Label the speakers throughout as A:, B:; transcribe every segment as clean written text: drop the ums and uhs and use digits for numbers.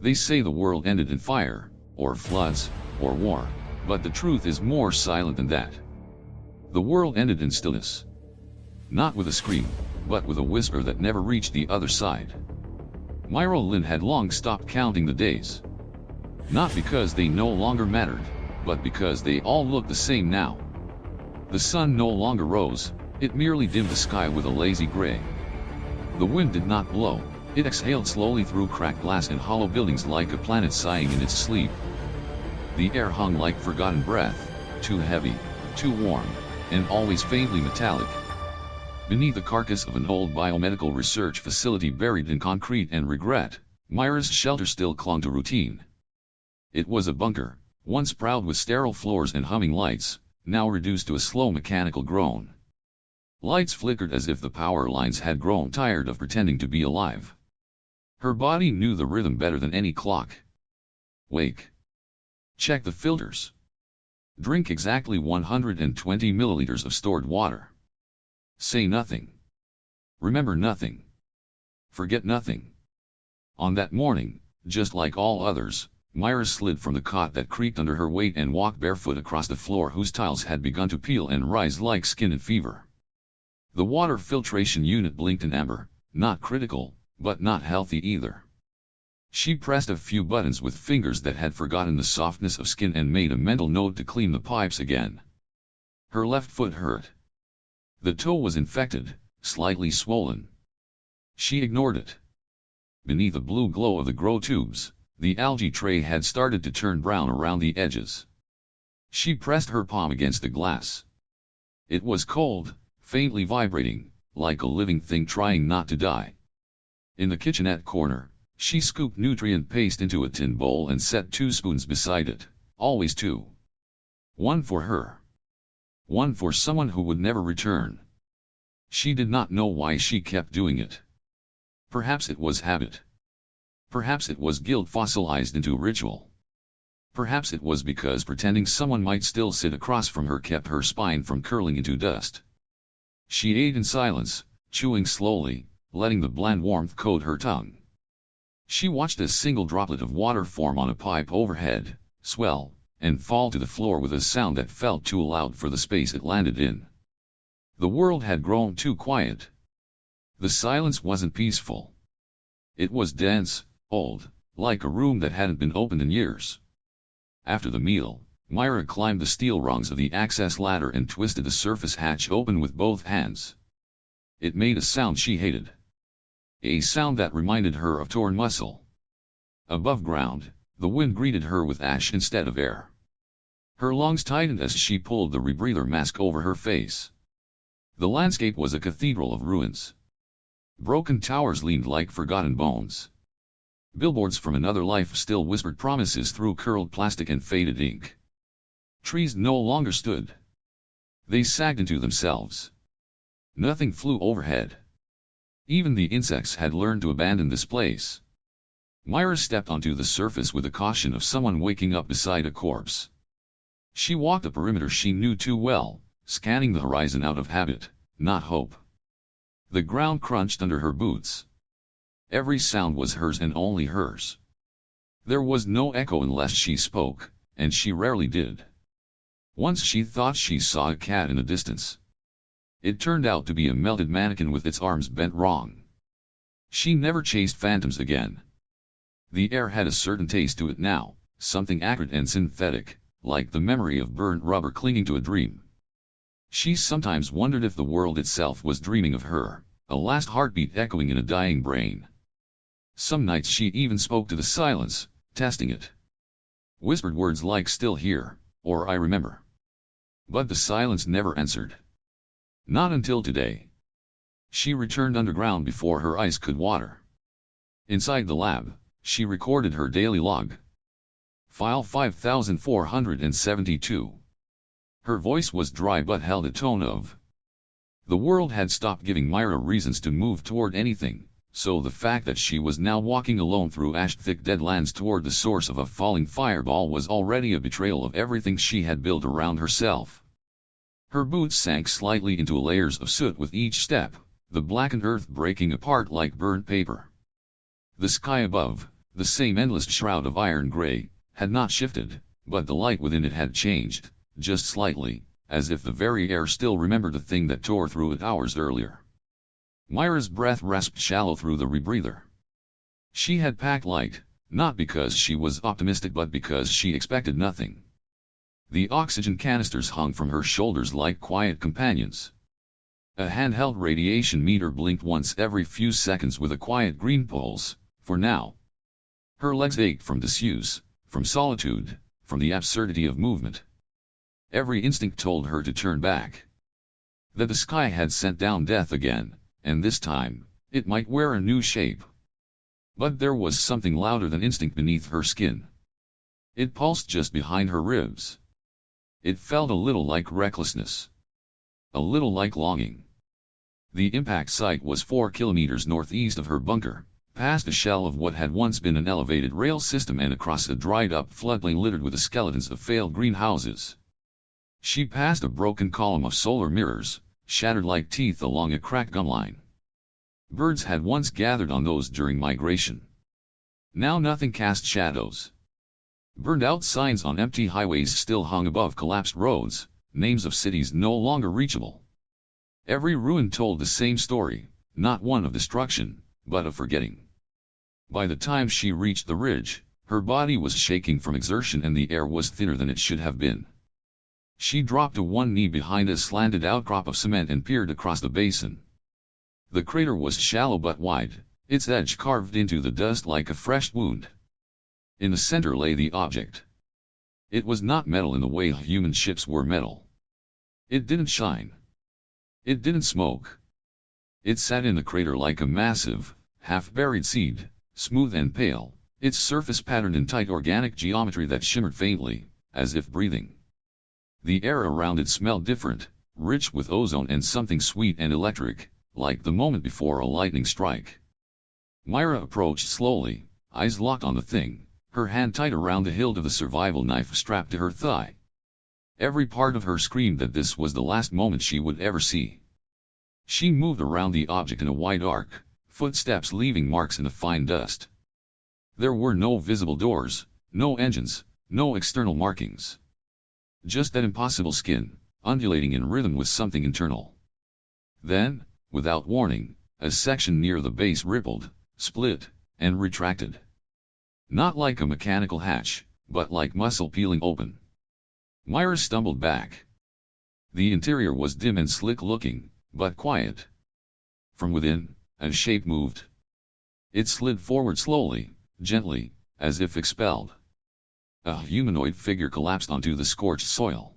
A: They say the world ended in fire, or floods, or war, but the truth is more silent than that. The world ended in stillness. Not with a scream, but with a whisper that never reached the other side. Mira Linh had long stopped counting the days. Not because they no longer mattered, but because they all looked the same now. The sun no longer rose, it merely dimmed the sky with a lazy gray. The wind did not blow, it exhaled slowly through cracked glass and hollow buildings like a planet sighing in its sleep. The air hung like forgotten breath, too heavy, too warm, and always faintly metallic. Beneath the carcass of an old biomedical research facility buried in concrete and regret, Mira's shelter still clung to routine. It was a bunker, once proud with sterile floors and humming lights, now reduced to a slow mechanical groan. Lights flickered as if the power lines had grown tired of pretending to be alive. Her body knew the rhythm better than any clock. Wake. Check the filters. Drink exactly 120 milliliters of stored water. Say nothing. Remember nothing. Forget nothing. On that morning, just like all others, Mira slid from the cot that creaked under her weight and walked barefoot across the floor whose tiles had begun to peel and rise like skin in fever. The water filtration unit blinked in amber, not critical, but not healthy either. She pressed a few buttons with fingers that had forgotten the softness of skin and made a mental note to clean the pipes again. Her left foot hurt. The toe was infected, slightly swollen. She ignored it. Beneath the blue glow of the grow tubes, the algae tray had started to turn brown around the edges. She pressed her palm against the glass. It was cold, faintly vibrating, like a living thing trying not to die. In the kitchenette corner, she scooped nutrient paste into a tin bowl and set 2 spoons beside it, always 2. One for her. One for someone who would never return. She did not know why she kept doing it. Perhaps it was habit. Perhaps it was guilt fossilized into ritual. Perhaps it was because pretending someone might still sit across from her kept her spine from curling into dust. She ate in silence, chewing slowly, letting the bland warmth coat her tongue. She watched a single droplet of water form on a pipe overhead, swell, and fall to the floor with a sound that felt too loud for the space it landed in. The world had grown too quiet. The silence wasn't peaceful. It was dense, old, like a room that hadn't been opened in years. After the meal, Mira climbed the steel rungs of the access ladder and twisted the surface hatch open with both hands. It made a sound she hated. A sound that reminded her of torn muscle. Above ground, the wind greeted her with ash instead of air. Her lungs tightened as she pulled the rebreather mask over her face. The landscape was a cathedral of ruins. Broken towers leaned like forgotten bones. Billboards from another life still whispered promises through curled plastic and faded ink. Trees no longer stood. They sagged into themselves. Nothing flew overhead. Even the insects had learned to abandon this place. Mira stepped onto the surface with the caution of someone waking up beside a corpse. She walked a perimeter she knew too well, scanning the horizon out of habit, not hope. The ground crunched under her boots. Every sound was hers and only hers. There was no echo unless she spoke, and she rarely did. Once she thought she saw a cat in the distance. It turned out to be a melted mannequin with its arms bent wrong. She never chased phantoms again. The air had a certain taste to it now, something acrid and synthetic, like the memory of burnt rubber clinging to a dream. She sometimes wondered if the world itself was dreaming of her, a last heartbeat echoing in a dying brain. Some nights she even spoke to the silence, testing it. Whispered words like "still here," or "I remember." But the silence never answered. Not until today. She returned underground before her eyes could water. Inside the lab, she recorded her daily log. File 5472. Her voice was dry but held a tone of. The world had stopped giving Mira reasons to move toward anything, so the fact that she was now walking alone through ash-thick deadlands toward the source of a falling fireball was already a betrayal of everything she had built around herself. Her boots sank slightly into layers of soot with each step, the blackened earth breaking apart like burnt paper. The sky above, The same endless shroud of iron gray had not shifted, but the light within it had changed, just slightly, as if the very air still remembered the thing that tore through it hours earlier. Mira's breath rasped shallow through the rebreather. She had packed light, not because she was optimistic but because she expected nothing. The oxygen canisters hung from her shoulders like quiet companions. A handheld radiation meter blinked once every few seconds with a quiet green pulse, for now. Her legs ached from disuse, from solitude, from the absurdity of movement. Every instinct told her to turn back. That the sky had sent down death again, and this time, it might wear a new shape. But there was something louder than instinct beneath her skin. It pulsed just behind her ribs. It felt a little like recklessness. A little like longing. The impact site was 4 kilometers northeast of her bunker, past a shell of what had once been an elevated rail system and across a dried-up floodplain littered with the skeletons of failed greenhouses. She passed a broken column of solar mirrors, shattered like teeth along a cracked gum line. Birds had once gathered on those during migration. Now nothing cast shadows. Burned-out signs on empty highways still hung above collapsed roads, names of cities no longer reachable. Every ruin told the same story, not one of destruction, but of forgetting. By the time she reached the ridge, her body was shaking from exertion and the air was thinner than it should have been. She dropped to one knee behind a slanted outcrop of cement and peered across the basin. The crater was shallow but wide, its edge carved into the dust like a fresh wound. In the center lay the object. It was not metal in the way human ships were metal. It didn't shine. It didn't smoke. It sat in the crater like a massive, half-buried seed, smooth and pale, its surface patterned in tight organic geometry that shimmered faintly, as if breathing. The air around it smelled different, rich with ozone and something sweet and electric, like the moment before a lightning strike. Mira approached slowly, eyes locked on the thing, her hand tight around the hilt of the survival knife strapped to her thigh. Every part of her screamed that this was the last moment she would ever see. She moved around the object in a wide arc, footsteps leaving marks in the fine dust. There were no visible doors, no engines, no external markings. Just that impossible skin, undulating in rhythm with something internal. Then, without warning, a section near the base rippled, split, and retracted. Not like a mechanical hatch, but like muscle peeling open. Mira stumbled back. The interior was dim and slick-looking, but quiet. From within, a shape moved. It slid forward slowly, gently, as if expelled. A humanoid figure collapsed onto the scorched soil.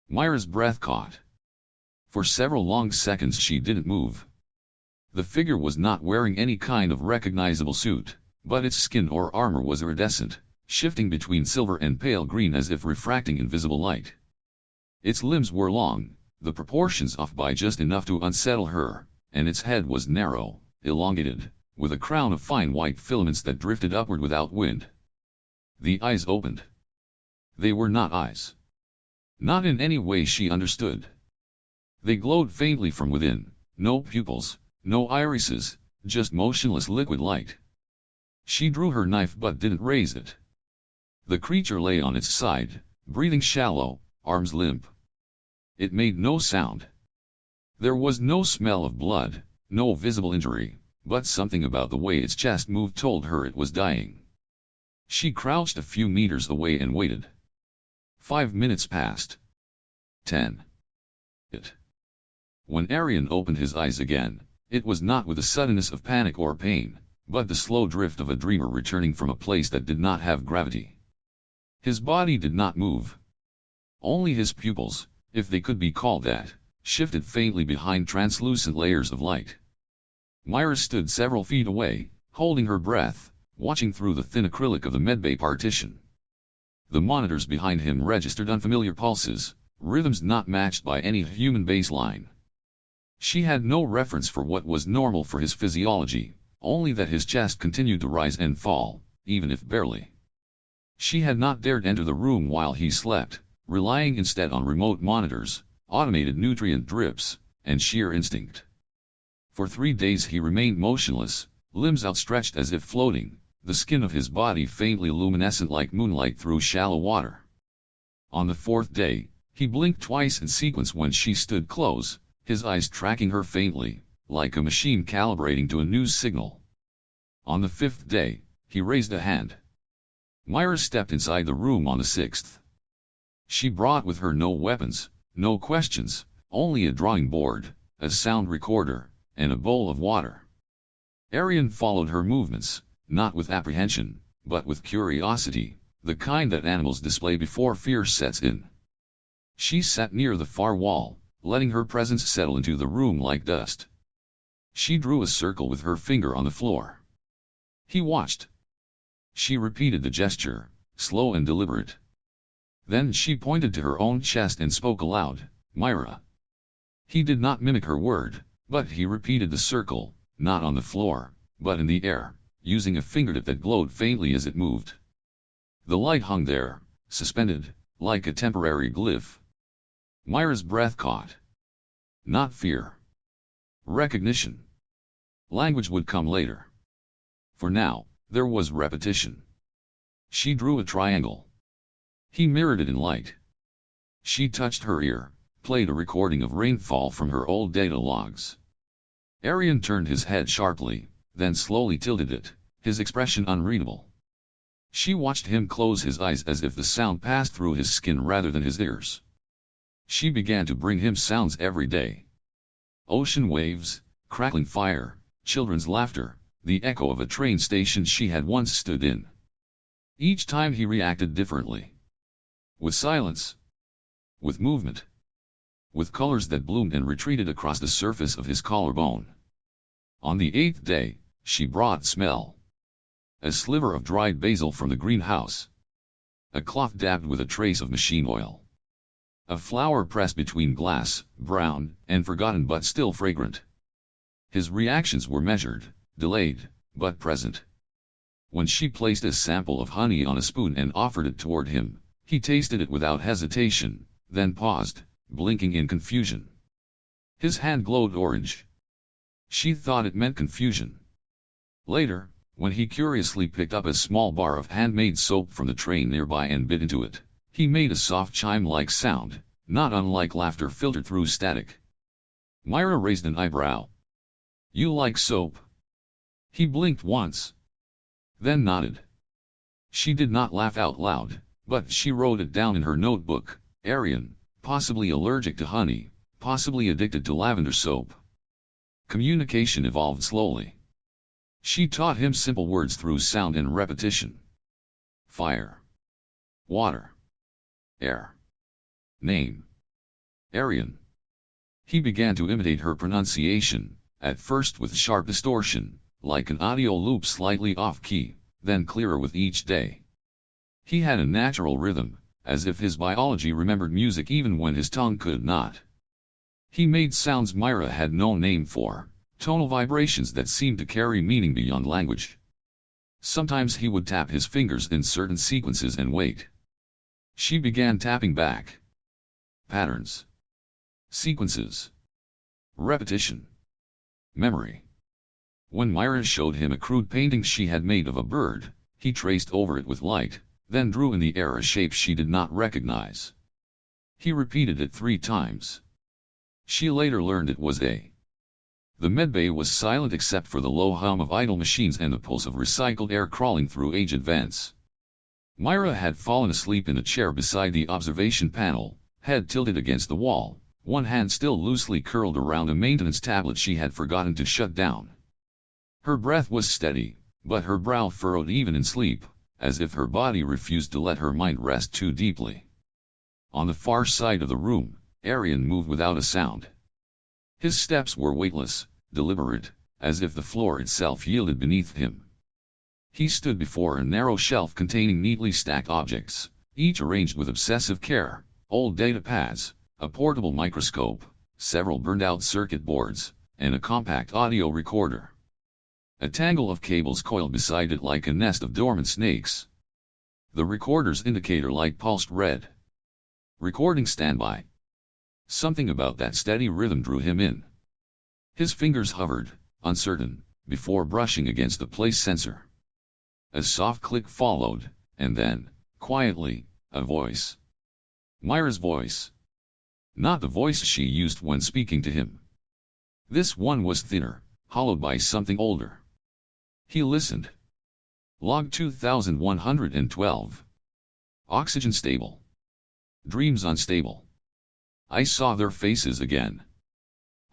A: Mira's breath caught. For several long seconds she didn't move. The figure was not wearing any kind of recognizable suit, but its skin or armor was iridescent, shifting between silver and pale green as if refracting invisible light. Its limbs were long, the proportions off by just enough to unsettle her, and its head was narrow, elongated, with a crown of fine white filaments that drifted upward without wind. The eyes opened. They were not eyes. Not in any way she understood. They glowed faintly from within, no pupils, no irises, just motionless liquid light. She drew her knife but didn't raise it. The creature lay on its side, breathing shallow, arms limp. It made no sound. There was no smell of blood, no visible injury, but something about the way its chest moved told her it was dying. She crouched a few meters away and waited. 5 minutes passed. 10. When Arien opened his eyes again, it was not with the suddenness of panic or pain, but the slow drift of a dreamer returning from a place that did not have gravity. His body did not move. Only his pupils, if they could be called that, shifted faintly behind translucent layers of light. Mira stood several feet away, holding her breath, watching through the thin acrylic of the medbay partition. The monitors behind him registered unfamiliar pulses, rhythms not matched by any human baseline. She had no reference for what was normal for his physiology, only that his chest continued to rise and fall, even if barely. She had not dared enter the room while he slept, relying instead on remote monitors, automated nutrient drips, and sheer instinct. For 3 days he remained motionless, limbs outstretched as if floating, the skin of his body faintly luminescent like moonlight through shallow water. On the fourth day, he blinked twice in sequence when she stood close, his eyes tracking her faintly, like a machine calibrating to a news signal. On the fifth day, he raised a hand. Mira stepped inside the room on the sixth. She brought with her no weapons, no questions, only a drawing board, a sound recorder, and a bowl of water. Arien followed her movements, not with apprehension, but with curiosity, the kind that animals display before fear sets in. She sat near the far wall, letting her presence settle into the room like dust. She drew a circle with her finger on the floor. He watched. She repeated the gesture, slow and deliberate. Then she pointed to her own chest and spoke aloud, "Mira." He did not mimic her word, but he repeated the circle, not on the floor, but in the air, using a fingertip that glowed faintly as it moved. The light hung there, suspended, like a temporary glyph. Mira's breath caught. Not fear. Recognition. Language would come later. For now, there was repetition. She drew a triangle. He mirrored it in light. She touched her ear, played a recording of rainfall from her old data logs. Arien turned his head sharply, then slowly tilted it, his expression unreadable. She watched him close his eyes as if the sound passed through his skin rather than his ears. She began to bring him sounds every day. Ocean waves, crackling fire, children's laughter, the echo of a train station she had once stood in. Each time he reacted differently. With silence. With movement. With colors that bloomed and retreated across the surface of his collarbone. On the eighth day, she brought smell. A sliver of dried basil from the greenhouse. A cloth dabbed with a trace of machine oil. A flower pressed between glass, brown, and forgotten but still fragrant. His reactions were measured, delayed, but present. When she placed a sample of honey on a spoon and offered it toward him, he tasted it without hesitation, then paused, blinking in confusion. His hand glowed orange. She thought it meant confusion. Later, when he curiously picked up a small bar of handmade soap from the tray nearby and bit into it, he made a soft chime-like sound, not unlike laughter filtered through static. Mira raised an eyebrow. "You like soap?" He blinked once. Then nodded. She did not laugh out loud, but she wrote it down in her notebook, Arien, possibly allergic to honey, possibly addicted to lavender soap. Communication evolved slowly. She taught him simple words through sound and repetition. Fire. Water. Air. Name. Arien. He began to imitate her pronunciation, at first with sharp distortion, like an audio loop slightly off-key, then clearer with each day. He had a natural rhythm, as if his biology remembered music even when his tongue could not. He made sounds Mira had no name for, tonal vibrations that seemed to carry meaning beyond language. Sometimes he would tap his fingers in certain sequences and wait. She began tapping back. Patterns. Sequences. Repetition. Memory. When Mira showed him a crude painting she had made of a bird, he traced over it with light, then drew in the air a shape she did not recognize. He repeated it 3 times. She later learned it was a. The medbay was silent except for the low hum of idle machines and the pulse of recycled air crawling through aged vents. Mira had fallen asleep in a chair beside the observation panel, head tilted against the wall, one hand still loosely curled around a maintenance tablet she had forgotten to shut down. Her breath was steady, but her brow furrowed even in sleep, as if her body refused to let her mind rest too deeply. On the far side of the room, Arien moved without a sound. His steps were weightless, deliberate, as if the floor itself yielded beneath him. He stood before a narrow shelf containing neatly stacked objects, each arranged with obsessive care, old data pads, a portable microscope, several burned-out circuit boards, and a compact audio recorder. A tangle of cables coiled beside it like a nest of dormant snakes. The recorder's indicator light pulsed red. Recording standby. Something about that steady rhythm drew him in. His fingers hovered, uncertain, before brushing against the place sensor. A soft click followed, and then, quietly, a voice. Mira's voice. Not the voice she used when speaking to him. This one was thinner, hollowed by something older. He listened. Log 2112. Oxygen stable. Dreams unstable. I saw their faces again.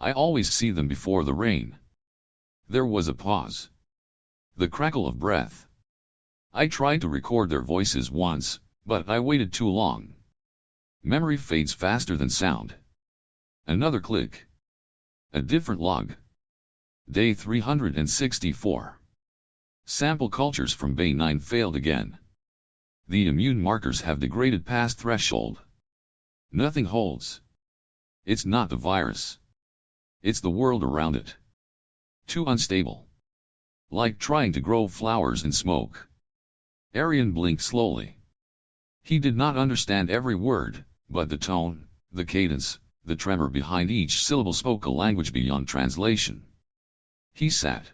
A: I always see them before the rain. There was a pause. The crackle of breath. I tried to record their voices once, but I waited too long. Memory fades faster than sound. Another click. A different log. Day 364. Sample cultures from Bay 9 failed again. The immune markers have degraded past threshold. Nothing holds. It's not the virus. It's the world around it. Too unstable. Like trying to grow flowers in smoke. Arien blinked slowly. He did not understand every word, but the tone, the cadence, the tremor behind each syllable spoke a language beyond translation. He sat.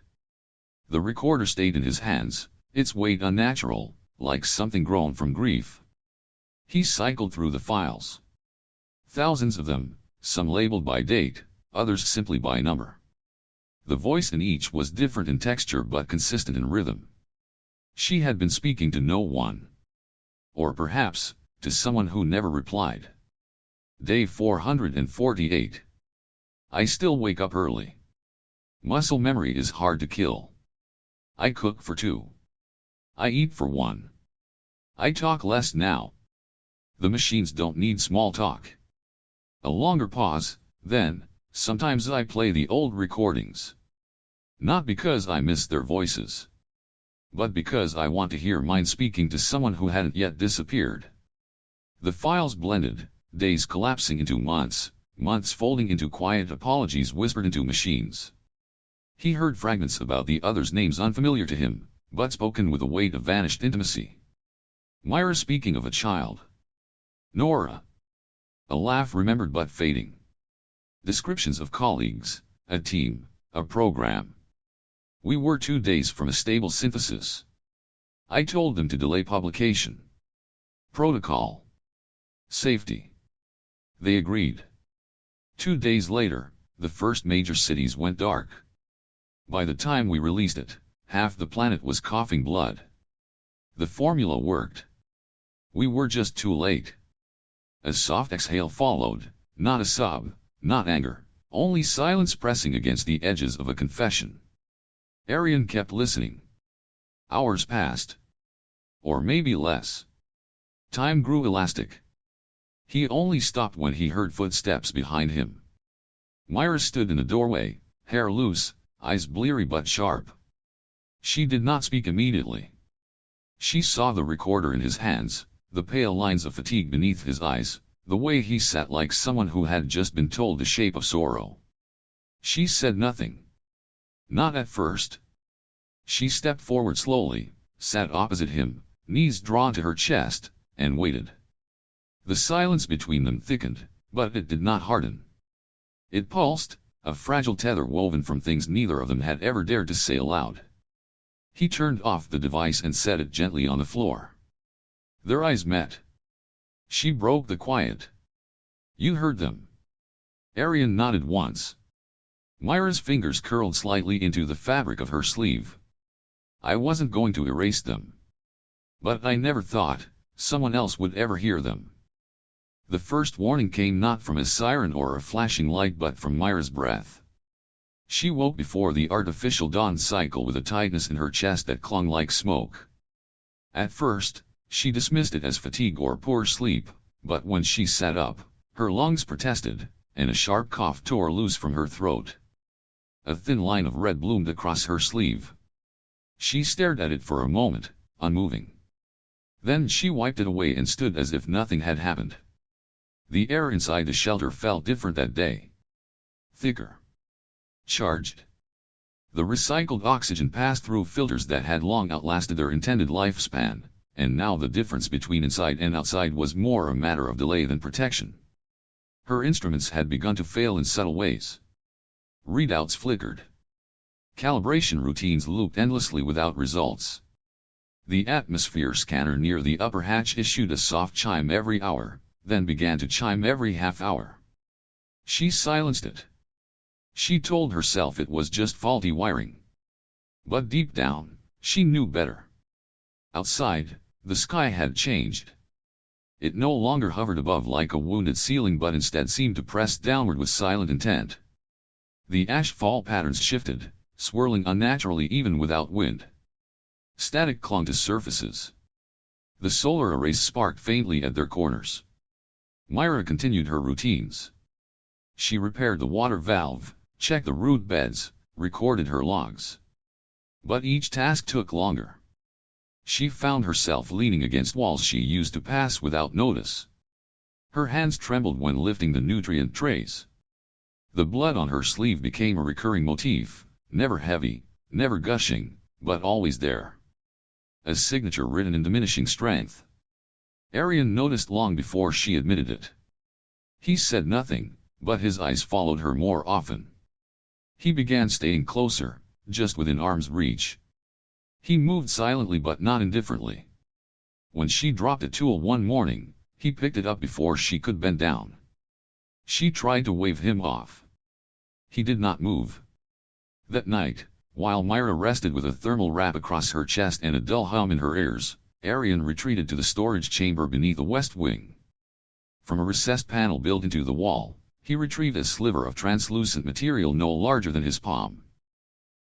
A: The recorder stayed in his hands, its weight unnatural, like something grown from grief. He cycled through the files. Thousands of them, some labeled by date, others simply by number. The voice in each was different in texture but consistent in rhythm. She had been speaking to no one. Or perhaps, to someone who never replied. Day 448. I still wake up early. Muscle memory is hard to kill. I cook for 2. I eat for 1. I talk less now. The machines don't need small talk. A longer pause, then, sometimes I play the old recordings. Not because I miss their voices. But because I want to hear mine speaking to someone who hadn't yet disappeared. The files blended, days collapsing into months, months folding into quiet apologies whispered into machines. He heard fragments about the others' names unfamiliar to him, but spoken with a weight of vanished intimacy. Mira speaking of a child. Nora. A laugh remembered but fading. Descriptions of colleagues, a team, a program. We were 2 days from a stable synthesis. I told them to delay publication. Protocol. Safety. They agreed. 2 days later, the first major cities went dark. By the time we released it, half the planet was coughing blood. The formula worked. We were just too late. A soft exhale followed, not a sob, not anger, only silence pressing against the edges of a confession. Arien kept listening. Hours passed. Or maybe less. Time grew elastic. He only stopped when he heard footsteps behind him. Mira stood in the doorway, hair loose, eyes bleary but sharp. She did not speak immediately. She saw the recorder in his hands, the pale lines of fatigue beneath his eyes, the way he sat like someone who had just been told the shape of sorrow. She said nothing. Not at first. She stepped forward slowly, sat opposite him, knees drawn to her chest, and waited. The silence between them thickened, but it did not harden. It pulsed, a fragile tether woven from things neither of them had ever dared to say aloud. He turned off the device and set it gently on the floor. Their eyes met. She broke the quiet. You heard them. Arien nodded once. Mira's fingers curled slightly into the fabric of her sleeve. I wasn't going to erase them. But I never thought someone else would ever hear them. The first warning came not from a siren or a flashing light but from Mira's breath. She woke before the artificial dawn cycle with a tightness in her chest that clung like smoke. At first, she dismissed it as fatigue or poor sleep, but when she sat up, her lungs protested, and a sharp cough tore loose from her throat. A thin line of red bloomed across her sleeve. She stared at it for a moment, unmoving. Then she wiped it away and stood as if nothing had happened. The air inside the shelter felt different that day. Thicker. Charged. The recycled oxygen passed through filters that had long outlasted their intended lifespan, and now the difference between inside and outside was more a matter of delay than protection. Her instruments had begun to fail in subtle ways. Readouts flickered. Calibration routines looped endlessly without results. The atmosphere scanner near the upper hatch issued a soft chime every hour, then began to chime every half hour. She silenced it. She told herself it was just faulty wiring. But deep down, she knew better. Outside, the sky had changed. It no longer hovered above like a wounded ceiling but instead seemed to press downward with silent intent. The ash fall patterns shifted, swirling unnaturally even without wind. Static clung to surfaces. The solar arrays sparked faintly at their corners. Mira continued her routines. She repaired the water valve, checked the root beds, recorded her logs. But each task took longer. She found herself leaning against walls she used to pass without notice. Her hands trembled when lifting the nutrient trays. The blood on her sleeve became a recurring motif, never heavy, never gushing, but always there. A signature written in diminishing strength. Arien noticed long before she admitted it. He said nothing, but his eyes followed her more often. He began staying closer, just within arm's reach. He moved silently but not indifferently. When she dropped a tool one morning, he picked it up before she could bend down. She tried to wave him off. He did not move. That night, while Mira rested with a thermal wrap across her chest and a dull hum in her ears, Arien retreated to the storage chamber beneath the west wing. From a recessed panel built into the wall, he retrieved a sliver of translucent material no larger than his palm.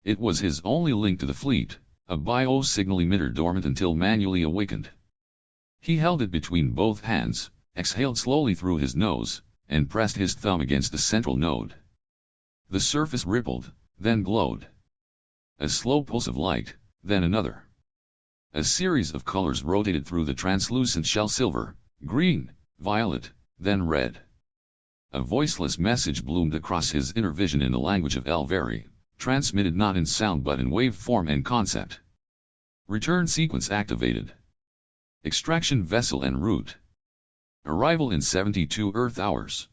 A: It was his only link to the fleet, a bio-signal emitter dormant until manually awakened. He held it between both hands, exhaled slowly through his nose, and pressed his thumb against the central node. The surface rippled, then glowed. A slow pulse of light, then another. A series of colors rotated through the translucent shell: silver, green, violet, then red. A voiceless message bloomed across his inner vision in the language of Elvari, transmitted not in sound but in wave form and concept. Return sequence activated. Extraction vessel en route. Arrival in 72 Earth hours.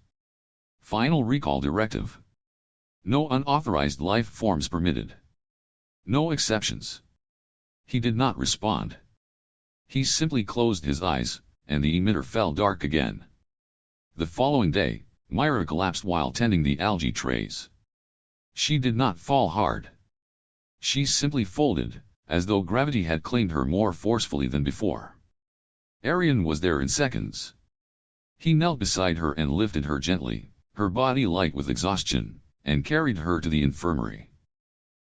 A: Final recall directive. No unauthorized life forms permitted. No exceptions. He did not respond. He simply closed his eyes, and the emitter fell dark again. The following day, Mira collapsed while tending the algae trays. She did not fall hard. She simply folded, as though gravity had claimed her more forcefully than before. Arien was there in seconds. He knelt beside her and lifted her gently, her body light with exhaustion, and carried her to the infirmary.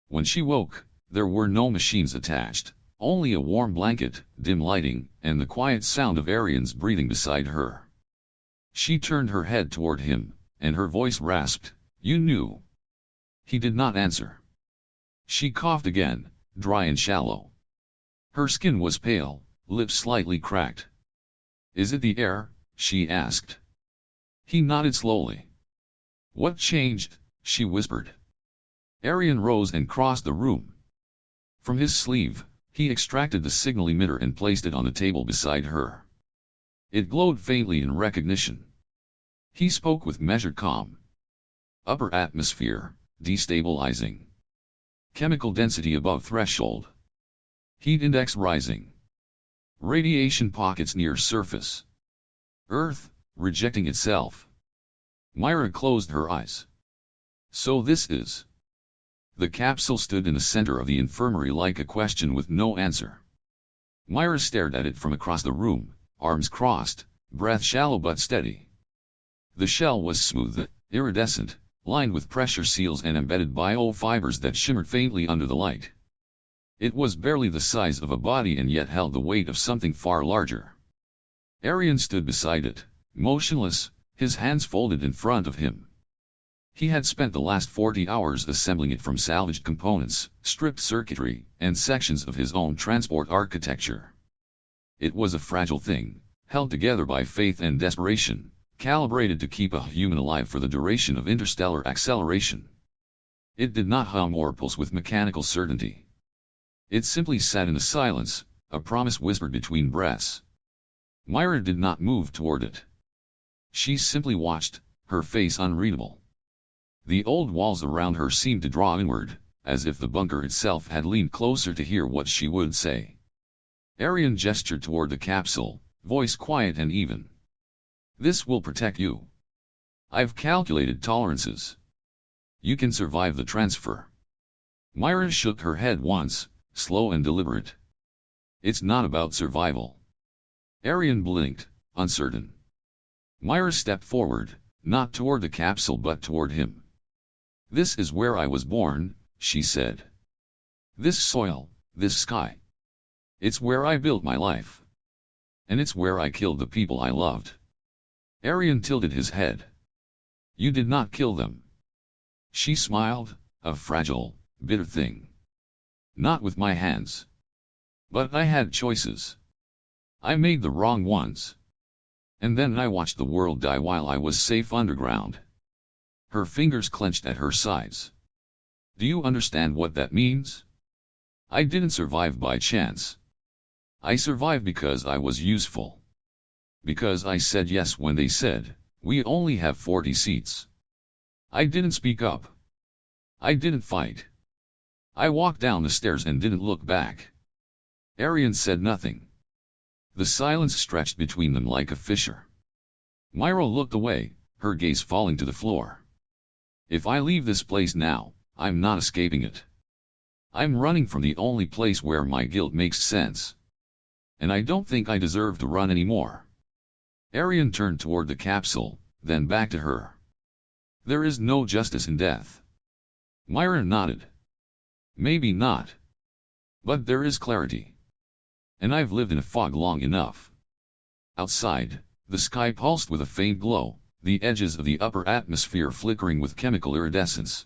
A: When she woke, there were no machines attached, only a warm blanket, dim lighting, and the quiet sound of Arien's breathing beside her. She turned her head toward him, and her voice rasped, "You knew." He did not answer. She coughed again, dry and shallow. Her skin was pale, lips slightly cracked. "Is it the air?" she asked. He nodded slowly. "What changed?" she whispered. Arien rose and crossed the room. From his sleeve, he extracted the signal emitter and placed it on the table beside her. It glowed faintly in recognition. He spoke with measured calm. "Upper atmosphere, destabilizing. Chemical density above threshold. Heat index rising. Radiation pockets near surface. Earth, rejecting itself." Mira closed her eyes. "So this is..." The capsule stood in the center of the infirmary like a question with no answer. Mira stared at it from across the room, arms crossed, breath shallow but steady. The shell was smooth, iridescent, lined with pressure seals and embedded biofibers that shimmered faintly under the light. It was barely the size of a body and yet held the weight of something far larger. Arien stood beside it, motionless, his hands folded in front of him. He had spent the last 40 hours assembling it from salvaged components, stripped circuitry, and sections of his own transport architecture. It was a fragile thing, held together by faith and desperation, calibrated to keep a human alive for the duration of interstellar acceleration. It did not hum or pulse with mechanical certainty. It simply sat in the silence, a promise whispered between breaths. Mira did not move toward it. She simply watched, her face unreadable. The old walls around her seemed to draw inward, as if the bunker itself had leaned closer to hear what she would say. Arien gestured toward the capsule, voice quiet and even. This will protect you. I've calculated tolerances. You can survive the transfer. Mira shook her head once, slow and deliberate. It's not about survival. Arien blinked, uncertain. Mira stepped forward, not toward the capsule but toward him. This is where I was born, she said. This soil, this sky. It's where I built my life. And it's where I killed the people I loved. Arien tilted his head. You did not kill them. She smiled, a fragile, bitter thing. Not with my hands. But I had choices. I made the wrong ones. And then I watched the world die while I was safe underground. Her fingers clenched at her sides. Do you understand what that means? I didn't survive by chance. I survived because I was useful. Because I said yes when they said, we only have 40 seats. I didn't speak up. I didn't fight. I walked down the stairs and didn't look back. Arien said nothing. The silence stretched between them like a fissure. Mira looked away, her gaze falling to the floor. If I leave this place now, I'm not escaping it. I'm running from the only place where my guilt makes sense. And I don't think I deserve to run anymore. Arien turned toward the capsule, then back to her. There is no justice in death. Mira nodded. Maybe not. But there is clarity. And I've lived in a fog long enough. Outside, the sky pulsed with a faint glow, the edges of the upper atmosphere flickering with chemical iridescence.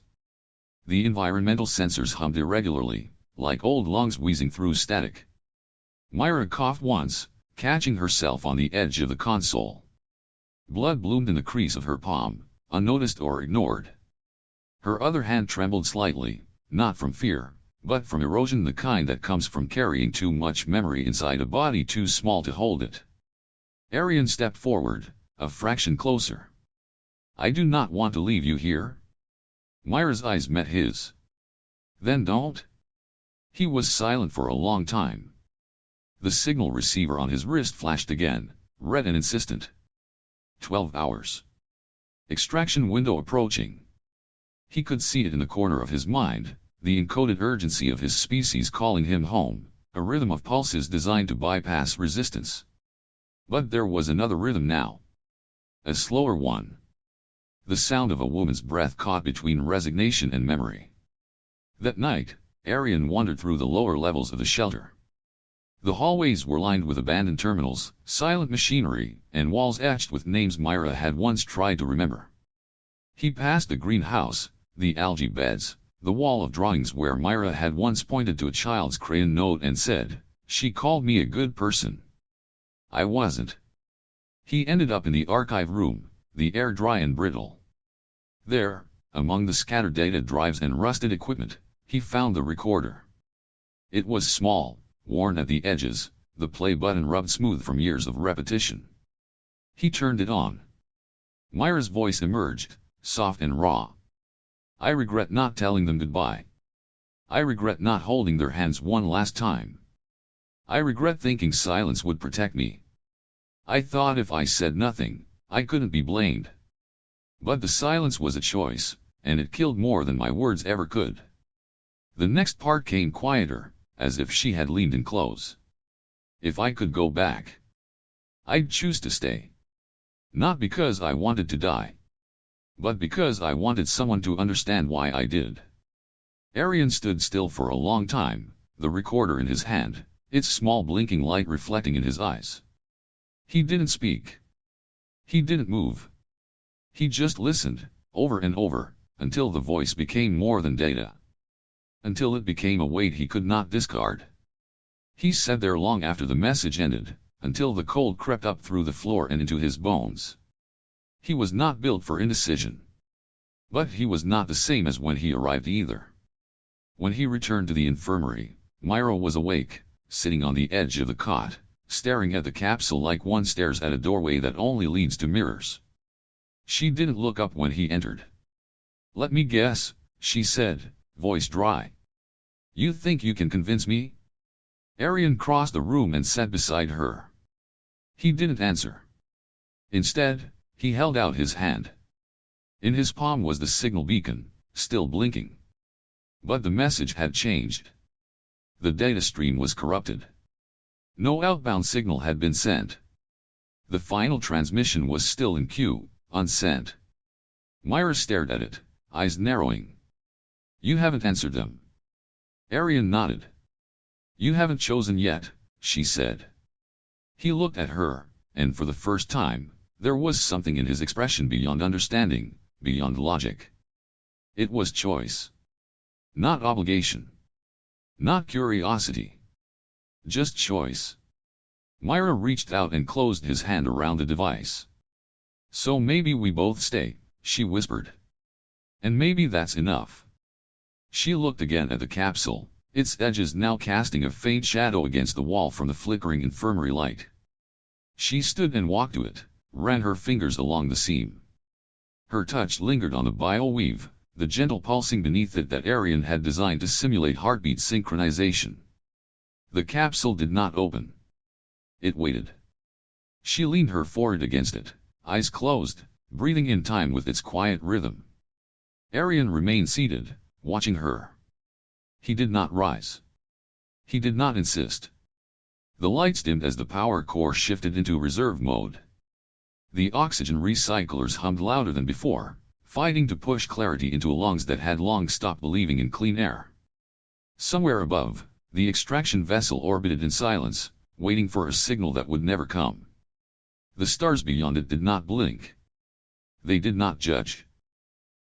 A: The environmental sensors hummed irregularly, like old lungs wheezing through static. Mira coughed once, catching herself on the edge of the console. Blood bloomed in the crease of her palm, unnoticed or ignored. Her other hand trembled slightly, not from fear, but from erosion, the kind that comes from carrying too much memory inside a body too small to hold it. Arien stepped forward, a fraction closer. I do not want to leave you here. Mira's eyes met his. Then don't. He was silent for a long time. The signal receiver on his wrist flashed again, red and insistent. 12 hours. Extraction window approaching. He could see it in the corner of his mind, the encoded urgency of his species calling him home, a rhythm of pulses designed to bypass resistance. But there was another rhythm now. A slower one. The sound of a woman's breath caught between resignation and memory. That night, Arien wandered through the lower levels of the shelter. The hallways were lined with abandoned terminals, silent machinery, and walls etched with names Mira had once tried to remember. He passed the greenhouse, the algae beds, the wall of drawings where Mira had once pointed to a child's crayon note and said, "She called me a good person. I wasn't." He ended up in the archive room, the air dry and brittle. There, among the scattered data drives and rusted equipment, he found the recorder. It was small, worn at the edges, the play button rubbed smooth from years of repetition. He turned it on. Mira's voice emerged, soft and raw. I regret not telling them goodbye. I regret not holding their hands one last time. I regret thinking silence would protect me. I thought if I said nothing, I couldn't be blamed. But the silence was a choice, and it killed more than my words ever could. The next part came quieter, as if she had leaned in close. If I could go back, I'd choose to stay. Not because I wanted to die, but because I wanted someone to understand why I did. Arien stood still for a long time, the recorder in his hand, its small blinking light reflecting in his eyes. He didn't speak. He didn't move. He just listened, over and over, until the voice became more than data. Until it became a weight he could not discard. He sat there long after the message ended, until the cold crept up through the floor and into his bones. He was not built for indecision. But he was not the same as when he arrived either. When he returned to the infirmary, Mira was awake, sitting on the edge of the cot, staring at the capsule like one stares at a doorway that only leads to mirrors. She didn't look up when he entered. "Let me guess," she said, voice dry. "You think you can convince me?" Arien crossed the room and sat beside her. He didn't answer. Instead, he held out his hand. In his palm was the signal beacon, still blinking. But the message had changed. The data stream was corrupted. No outbound signal had been sent. The final transmission was still in queue, unsent. Mira stared at it, eyes narrowing. You haven't answered them. Arien nodded. You haven't chosen yet, she said. He looked at her, and for the first time, there was something in his expression beyond understanding, beyond logic. It was choice. Not obligation. Not curiosity. Just choice. Mira reached out and closed his hand around the device. So maybe we both stay, she whispered. And maybe that's enough. She looked again at the capsule, its edges now casting a faint shadow against the wall from the flickering infirmary light. She stood and walked to it, ran her fingers along the seam. Her touch lingered on the bio-weave, the gentle pulsing beneath it that Arien had designed to simulate heartbeat synchronization. The capsule did not open. It waited. She leaned her forehead against it, eyes closed, breathing in time with its quiet rhythm. Arien remained seated, watching her. He did not rise. He did not insist. The lights dimmed as the power core shifted into reserve mode. The oxygen recyclers hummed louder than before, fighting to push clarity into lungs that had long stopped believing in clean air. Somewhere above, the extraction vessel orbited in silence, waiting for a signal that would never come. The stars beyond it did not blink. They did not judge.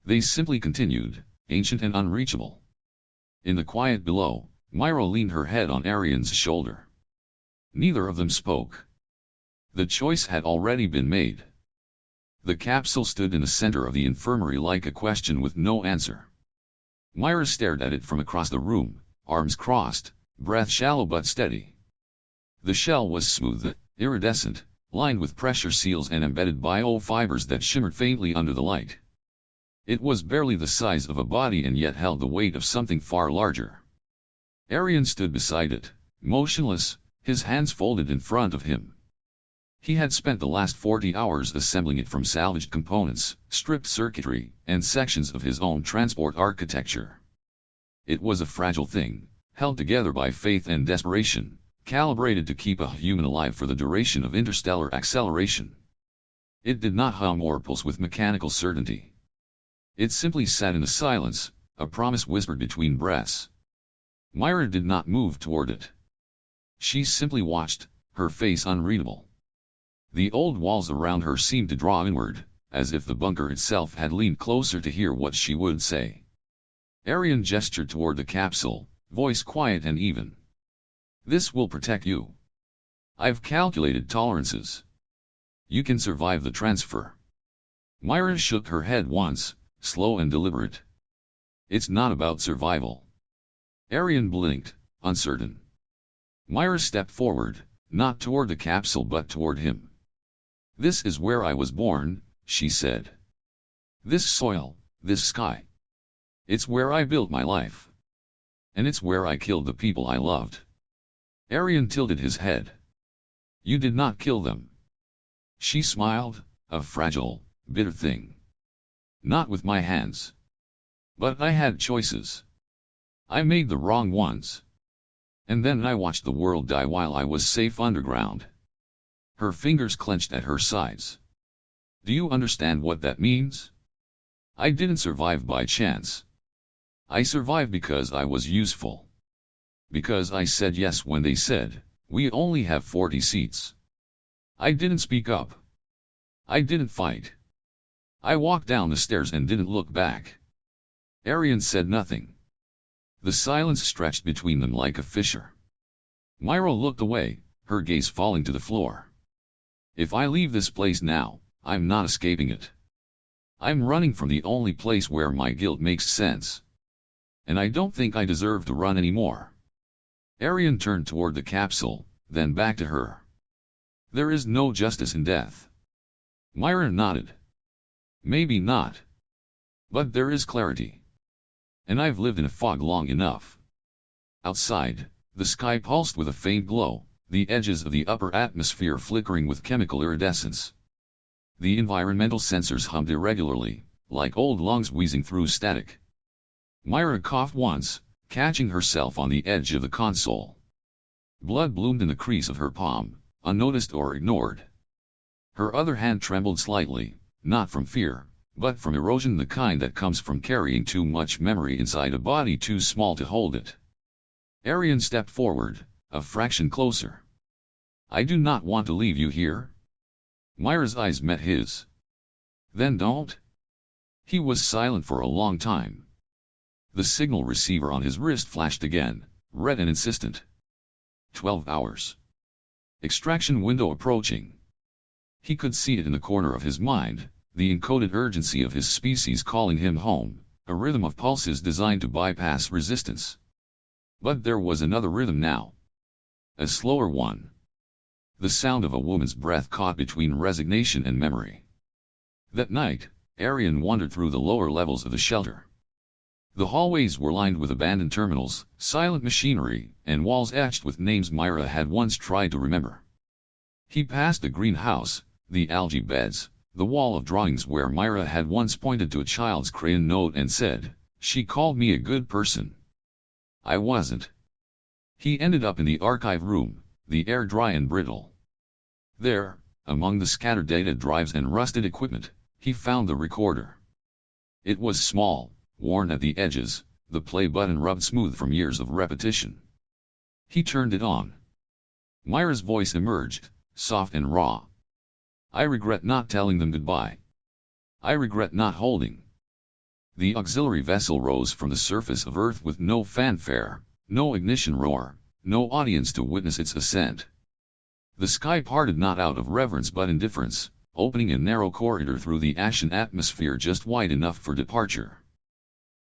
A: They simply continued, ancient and unreachable. In the quiet below, Mira leaned her head on Arien's shoulder. Neither of them spoke. The choice had already been made. The capsule stood in the center of the infirmary like a question with no answer. Mira stared at it from across the room, arms crossed, breath shallow but steady. The shell was smooth, iridescent, lined with pressure seals and embedded biofibers that shimmered faintly under the light. It was barely the size of a body and yet held the weight of something far larger. Arien stood beside it, motionless, his hands folded in front of him. He had spent the last 40 hours assembling it from salvaged components, stripped circuitry, and sections of his own transport architecture. It was a fragile thing, held together by faith and desperation, calibrated to keep a human alive for the duration of interstellar acceleration. It did not hum or pulse with mechanical certainty. It simply sat in the silence, a promise whispered between breaths. Mira did not move toward it. She simply watched, her face unreadable. The old walls around her seemed to draw inward, as if the bunker itself had leaned closer to hear what she would say. Arien gestured toward the capsule, voice quiet and even. This will protect you. I've calculated tolerances. You can survive the transfer. Mira shook her head once, slow and deliberate. It's not about survival. Arien blinked, uncertain. Mira stepped forward, not toward the capsule but toward him. This is where I was born, she said. This soil, this sky. It's where I built my life. And it's where I killed the people I loved. Arien tilted his head. You did not kill them. She smiled, a fragile, bitter thing. Not with my hands. But I had choices. I made the wrong ones. And then I watched the world die while I was safe underground. Her fingers clenched at her sides. Do you understand what that means? I didn't survive by chance. I survived because I was useful. Because I said yes when they said, we only have 40 seats. I didn't speak up. I didn't fight. I walked down the stairs and didn't look back. Arien said nothing. The silence stretched between them like a fissure. Mira looked away, her gaze falling to the floor. If I leave this place now, I'm not escaping it. I'm running from the only place where my guilt makes sense. And I don't think I deserve to run anymore. Arien turned toward the capsule, then back to her. There is no justice in death. Mira nodded. Maybe not. But there is clarity. And I've lived in a fog long enough. Outside, The sky pulsed with a faint glow, the edges of the upper atmosphere flickering with chemical iridescence. The environmental sensors hummed irregularly, like old lungs wheezing through static. Mira coughed once, catching herself on the edge of the console. Blood bloomed in the crease of her palm, unnoticed or ignored. Her other hand trembled slightly, not from fear, but from erosion, the kind that comes from carrying too much memory inside a body too small to hold it. Arien stepped forward, a fraction closer. "I do not want to leave you here." Mira's eyes met his. "Then don't." He was silent for a long time. The signal receiver on his wrist flashed again, red and insistent. 12 hours. Extraction window approaching. He could see it in the corner of his mind, the encoded urgency of his species calling him home, a rhythm of pulses designed to bypass resistance. But there was another rhythm now. A slower one. The sound of a woman's breath caught between resignation and memory. That night, Arien wandered through the lower levels of the shelter. The hallways were lined with abandoned terminals, silent machinery, and walls etched with names Mira had once tried to remember. He passed the greenhouse, the algae beds, the wall of drawings where Mira had once pointed to a child's crayon note and said, "She called me a good person. I wasn't." He ended up in the archive room, the air dry and brittle. There, among the scattered data drives and rusted equipment, he found the recorder. It was small, worn at the edges, the play button rubbed smooth from years of repetition. He turned it on. Mira's voice emerged, soft and raw. "I regret not telling them goodbye. I regret not holding." The auxiliary vessel rose from the surface of Earth with no fanfare, no ignition roar, no audience to witness its ascent. The sky parted not out of reverence but indifference, opening a narrow corridor through the ashen atmosphere just wide enough for departure.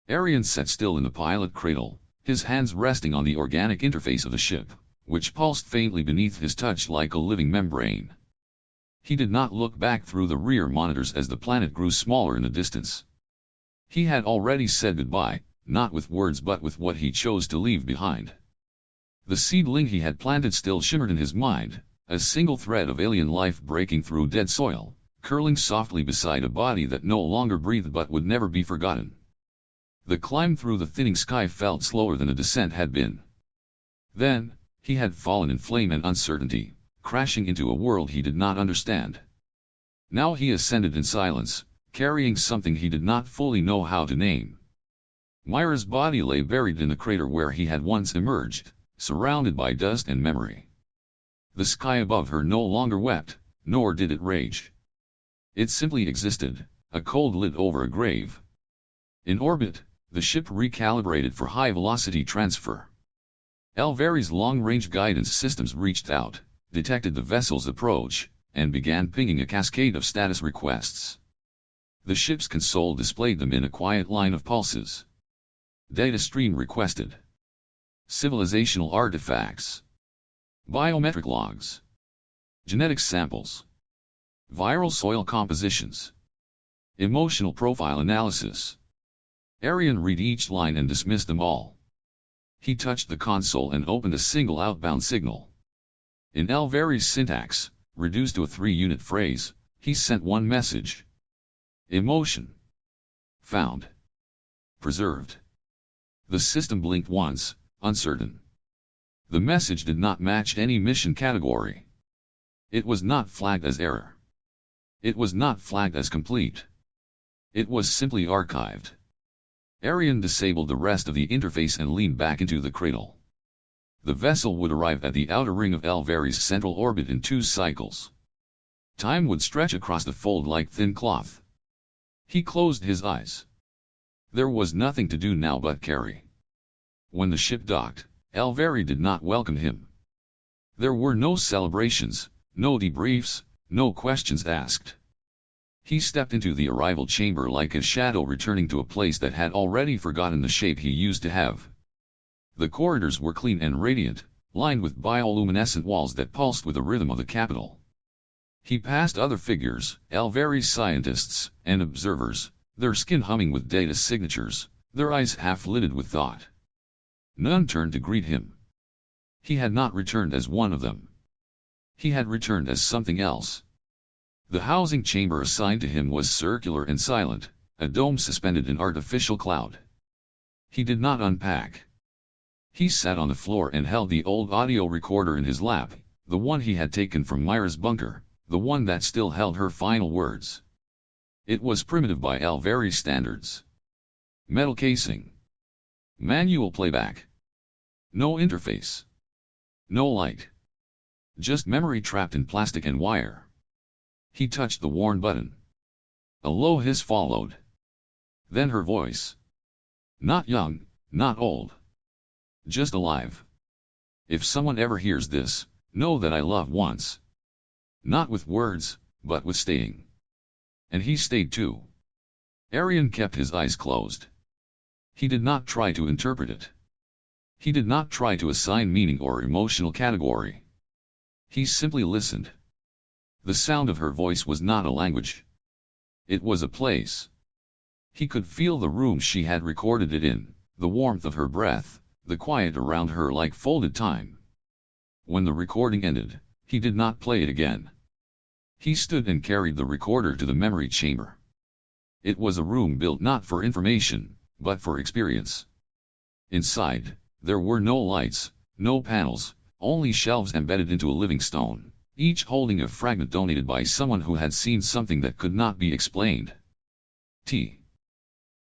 A: Arien sat still in the pilot cradle, his hands resting on the organic interface of the ship, which pulsed faintly beneath his touch like a living membrane. He did not look back through the rear monitors as the planet grew smaller in the distance. He had already said goodbye, not with words but with what he chose to leave behind. The seedling he had planted still shimmered in his mind, a single thread of alien life breaking through dead soil, curling softly beside a body that no longer breathed but would never be forgotten. The climb through the thinning sky felt slower than a descent had been. Then, he had fallen in flame and uncertainty, crashing into a world he did not understand. Now he ascended in silence, carrying something he did not fully know how to name. Mira's body lay buried in the crater where he had once emerged, surrounded by dust and memory. The sky above her no longer wept, nor did it rage. It simply existed, a cold lid over a grave. In orbit, the ship recalibrated for high-velocity transfer. Elveri's long-range guidance systems reached out, detected the vessel's approach, and began pinging a cascade of status requests. The ship's console displayed them in a quiet line of pulses. Data stream requested. Civilizational artifacts. Biometric logs. Genetic samples. Viral soil compositions. Emotional profile analysis. Arien read each line and dismissed them all. He touched the console and opened a single outbound signal. In Elveri's syntax, reduced to a 3-unit phrase, he sent one message. Emotion. Found. Preserved. The system blinked once, uncertain. The message did not match any mission category. It was not flagged as error. It was not flagged as complete. It was simply archived. Arien disabled the rest of the interface and leaned back into the cradle. The vessel would arrive at the outer ring of Elveri's central orbit in 2 cycles. Time would stretch across the fold like thin cloth. He closed his eyes. There was nothing to do now but carry. When the ship docked, Elveri did not welcome him. There were no celebrations, no debriefs, no questions asked. He stepped into the arrival chamber like a shadow returning to a place that had already forgotten the shape he used to have. The corridors were clean and radiant, lined with bioluminescent walls that pulsed with the rhythm of the capital. He passed other figures, Elveri's scientists, and observers, their skin humming with data signatures, their eyes half-lidded with thought. None turned to greet him. He had not returned as one of them. He had returned as something else. The housing chamber assigned to him was circular and silent, a dome suspended in artificial cloud. He did not unpack. He sat on the floor and held the old audio recorder in his lap, the one he had taken from Mira's bunker, the one that still held her final words. It was primitive by Alvari standards. Metal casing. Manual playback. No interface. No light. Just memory trapped in plastic and wire. He touched the worn button. A low hiss followed. Then her voice. Not young, not old. Just alive. If someone ever hears this, know that I loved once. Not with words, but with staying. And he stayed too. Arien kept his eyes closed. He did not try to interpret it. He did not try to assign meaning or emotional category. He simply listened. The sound of her voice was not a language. It was a place. He could feel the room she had recorded it in, the warmth of her breath, the quiet around her like folded time. When the recording ended, he did not play it again. He stood and carried the recorder to the memory chamber. It was a room built not for information, but for experience. Inside, there were no lights, no panels, only shelves embedded into a living stone, each holding a fragment donated by someone who had seen something that could not be explained. T.